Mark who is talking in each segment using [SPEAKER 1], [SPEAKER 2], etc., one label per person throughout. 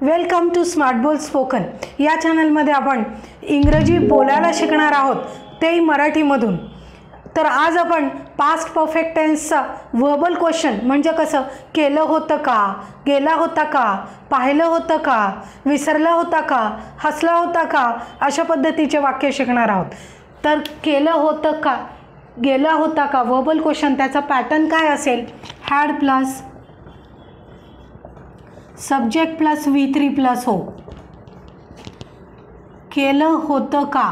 [SPEAKER 1] Welcome to smart बोल spoken. या चॅनलमध्ये आपण इंग्रजी बोलायला शिकणार आहोत, तेही मराठीमधून. तर आज आपण पास्ट परफेक्ट टेन्सचा व्हर्बल क्वेश्चन म्हणजे कसं, केलं होतं का, गेला होता का, पाहिलं होतं का, विसरला होता का, हसला होता का, अशा पद्धतीचे वाक्य शिकणार आहोत. तर केलं होतं का, गेला होता का, व्हर्बल क्वेश्चन, त्याचा पॅटर्न काय असेल, had plus subject plus V3 plus हो. केलं होतं का,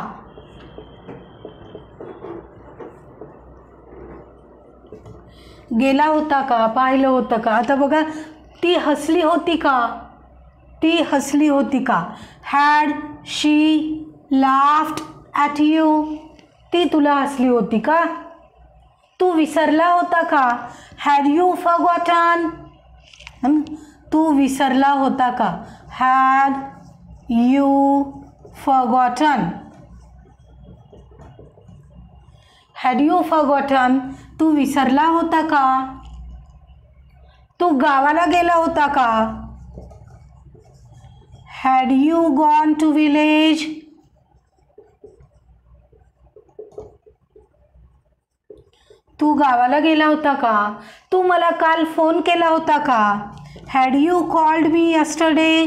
[SPEAKER 1] गेला होता का, पाहिलं होतं का. आता बघा, ती हसली होती का, ती हसली होती का. Had she laughed at you, ती तुला हसली होती का. तू विसरला होता का, हॅड यू फॉरगॉटन, तू विसरला होता का, had you forgotten. Had you forgotten, तू विसरला होता का. तू गावाला गेला होता का, had you gone to village. तू गावाला गेला होता का. तू मला काल फोन केला होता का, had you called me yesterday.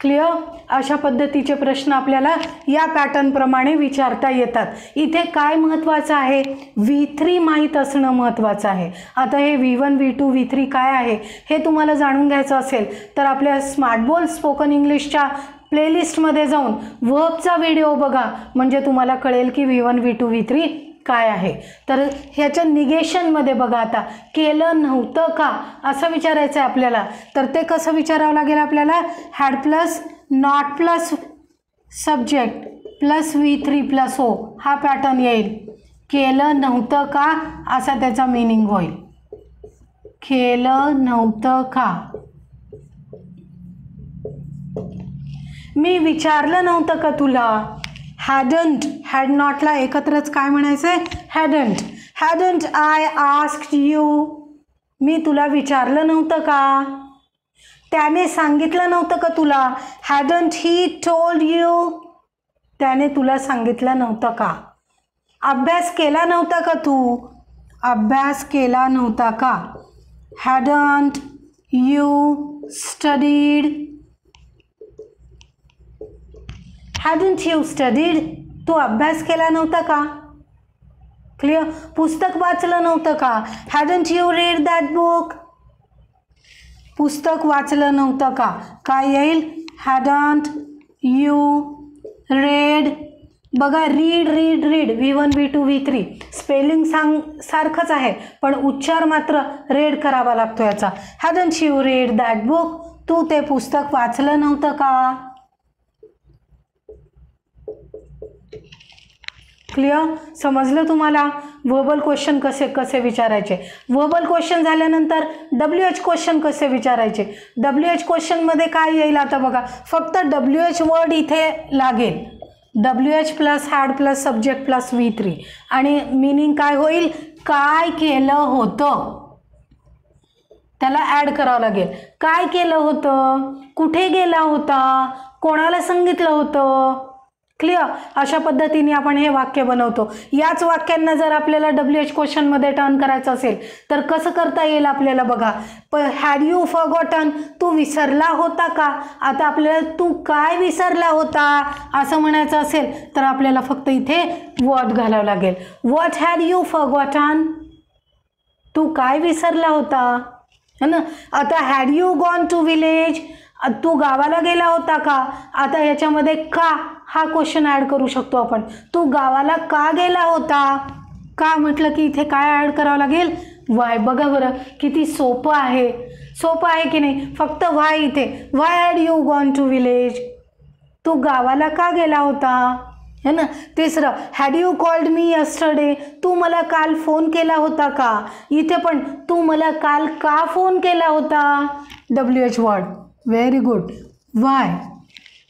[SPEAKER 1] Clear. अशा पद्धतीचे प्रश्न आपल्याला या पॅटर्नप्रमाणे विचारता येतात. इथे काय महत्त्वाचं आहे, V3 माहीत असणं महत्त्वाचं आहे. आता हे V1 V2 V3 काय आहे हे तुम्हाला जाणून घ्यायचं असेल तर आपल्या स्मार्ट बोल स्पोकन इंग्लिशच्या प्लेलिस्टमध्ये जाऊन वर्बचा व्हिडिओ बघा, म्हणजे तुम्हाला कळेल की V1 V2 V3 काय आहे. तर ह्याच्या निगेशनमध्ये बघा, आता केलं नव्हतं का असं विचारायचं आहे आपल्याला. तर ते कसं विचारावं लागेल आपल्याला, had plus not plus subject plus V3 plus हो, हा पॅटर्न येईल. केलं नव्हतं का असा त्याचा मीनिंग होईल. केलं नव्हतं का. मी विचारलं नव्हतं का तुला, हॅडंट. हॅड नॉटला एकत्रच काय म्हणायचं आहे, hadn't. Hadn't I asked you, मी तुला विचारलं नव्हतं का. त्याने सांगितलं नव्हतं का तुला, हॅडंट ही टोल्ड यू, त्याने तुला सांगितलं नव्हतं का. अभ्यास केला नव्हता का तू, अभ्यास केला नव्हता का. Hadn't you studied, hadn't you studied, तू अभ्यास केला नव्हता का. क्लिअर. पुस्तक वाचलं नव्हतं का, hadn't you read that book, पुस्तक वाचलं नव्हतं का. काय येईल, हॅडंट यू रेड. बघा, read read read V1 V2 V3 spelling सारखंच आहे, पण उच्चार मात्र रेड करावा लागतो याचा. Hadn't you read that book, तू ते पुस्तक वाचलं नव्हतं का. क्लिअर. समजलं तुम्हाला व्हर्बल क्वेश्चन कसे कसे विचारायचे. व्हर्बल क्वेश्चन झाल्यानंतर WH क्वेश्चन कसे विचारायचे. WH क्वेश्चनमध्ये काय येईल, आता बघा, फक्त WH वर्ड इथे लागेल. WH plus had plus subject plus V3 आणि मीनिंग काय होईल, काय केलं होतं, त्याला ॲड करावं लागेल. काय केलं होतं, कुठे गेला होता, कोणाला सांगितलं होतं. क्लिअर. अशा पद्धतीने आपण हे वाक्य बनवतो. याच वाक्यांना जर आपल्याला WH क्वेश्चनमध्ये टर्न करायचं असेल तर कसं करता येईल आपल्याला बघा. हॅड यू फॉरगॉटन, तू विसरला होता का. आता आपल्याला तू काय विसरला होता असं म्हणायचं असेल तर आपल्याला फक्त इथे व्हॉट घालावं लागेल. व्हॉट हॅड यू फॉरगॉटन, तू काय विसरला होता, है ना. आता had you gone to village, तू गावाला गेला होता का. आता ह्याच्यामध्ये का हा क्वेश्चन ॲड करू शकतो आपण. तू गावाला का गेला होता, का म्हटलं की इथे काय ॲड करावं लागेल, वाय. बघा बरं किती सोपं आहे, सोपं आहे की नाही. फक्त वाय इथे, why had you gone to village, तू गावाला का गेला होता, है ना. तिसरं, had you called me yesterday, तू मला काल फोन केला होता का. इथे पण तू मला काल का फोन केला होता, WH word. Very good. Y.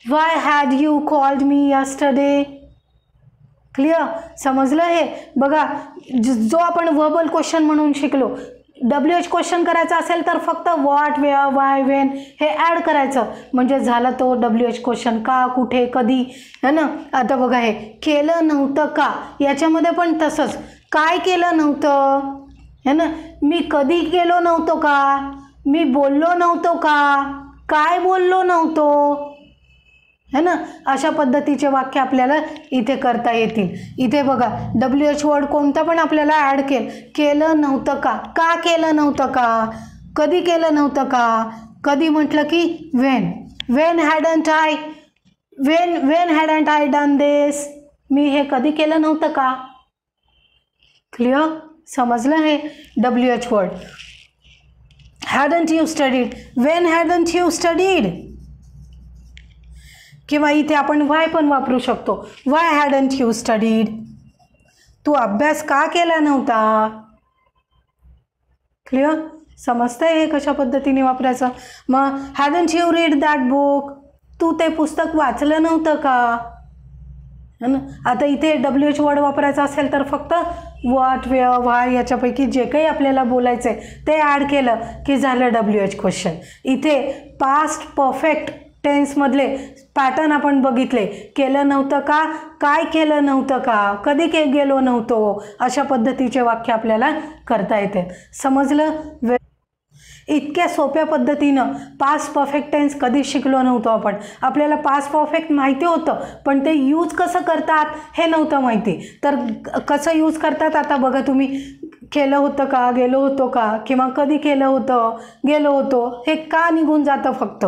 [SPEAKER 1] Why had you called me yesterday? Clear? समजलं हे? बघा, जो आपण व्हर्बल क्वेश्चन म्हणून शिकलो, WH क्वेश्चन करायचा असेल तर फक्त व्हॉट, वेअर, वाय, वेन हे ॲड करायचं म्हणजे झाला तो WH क्वेश्चन. का, कुठे, कधी, है ना. आता बघा, हे केलं नव्हतं का, याच्यामध्ये पण तसंच. काय केलं नव्हतं, है ना. मी कधी गेलो नव्हतो का, मी बोललो नव्हतो का, काय बोललो नव्हतो, है ना. अशा पद्धतीचे वाक्य आपल्याला इथे करता येतील. इथे बघा, WH वर्ड कोणता पण आपल्याला ॲड केलं नव्हतं का, का केलं नव्हतं का, कधी केलं नव्हतं का. कधी म्हटलं की वेन हॅडंट आय डन दिस, मी हे कधी केलं नव्हतं का. क्लिअर? समजलं हे WH word. Hadn't you studied, Wien hadn't you studied. किंवा इथे आपण वाय पण वापरू शकतो. वाय हॅडंट यू स्टडीड, तू अभ्यास का केला नव्हता. क्लिअर? समजतंय हे कशा पद्धतीने वापरायचं. मग hadn't you read that book, तू ते पुस्तक वाचलं नव्हतं का. आता इथे WH वर्ड वापरायचा असेल तर फक्त व्हॉट, वेअर, वाय याच्यापैकी जे काही आपल्याला बोलायचं आहे ते ॲड केलं की झालं WH क्वेश्चन. इथे पास्ट परफेक्ट टेन्समधले पॅटर्न आपण बघितले. केलं नव्हतं का, काय केलं नव्हतं का, कधी गेलो नव्हतो, अशा पद्धतीचे वाक्य आपल्याला करता येते. समजलं? इतक्या सोप्या पद्धतीनं पास्ट परफेक्ट टेन्स कधी शिकलो नव्हतो आपण. आपल्याला पास्ट परफेक्ट माहिती होतं पण ते यूज कसं करतात हे नव्हतं माहिती. तर कसं यूज करतात आता बघा तुम्ही. केलं होतं का, गेलो होतो का, किंवा कधी केलं होतं, गेलो होतो, हे का निघून जातं फक्त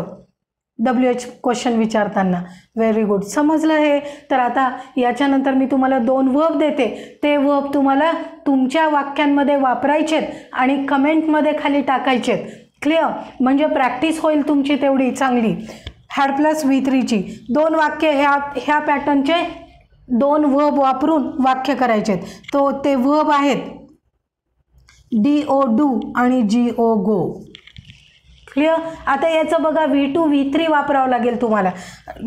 [SPEAKER 1] WH क्वेश्चन विचारताना. Very good. समजलं हे? तर आता याच्यानंतर मी तुम्हाला 2 वर्ब देते. ते वर्ब तुम्हाला तुमच्या वाक्यांमध्ये वापरायचेत आणि कमेंटमध्ये खाली टाकायचेत. क्लिअर? म्हणजे प्रॅक्टिस होईल तुमची तेवढी चांगली. हॅड प्लस V3ची 2 वाक्य ह्या पॅटर्नचे 2 वर्ब वापरून वाक्य करायचेत. ते वर्ब आहेत DO डू आणि GO गो. क्लिअर? आता याचं बघा V2 V3 वापरावं लागेल तुम्हाला.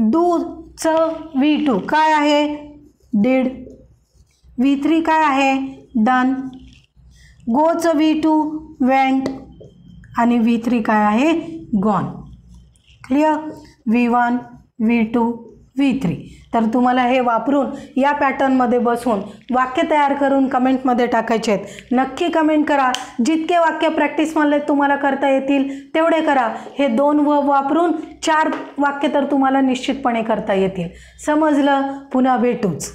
[SPEAKER 1] डूचं V2 काय आहे, डिड. V3 काय आहे, डन. गोचं V2 वेंट आणि V3 काय आहे, gone. Clear? V1 V2 V3. तर तुम्हाला हे वापरून या पॅटर्नमध्ये बसून वाक्य तयार करून कमेंटमध्ये टाकायचे आहेत. नक्की कमेंट करा. जितके वाक्य प्रॅक्टिसमध्ये तुम्हाला करता येतील तेवढे करा. हे 2 वर्ब वापरून 4 वाक्य तर तुम्हाला निश्चितपणे करता येतील. समजलं? पुन्हा भेटूच.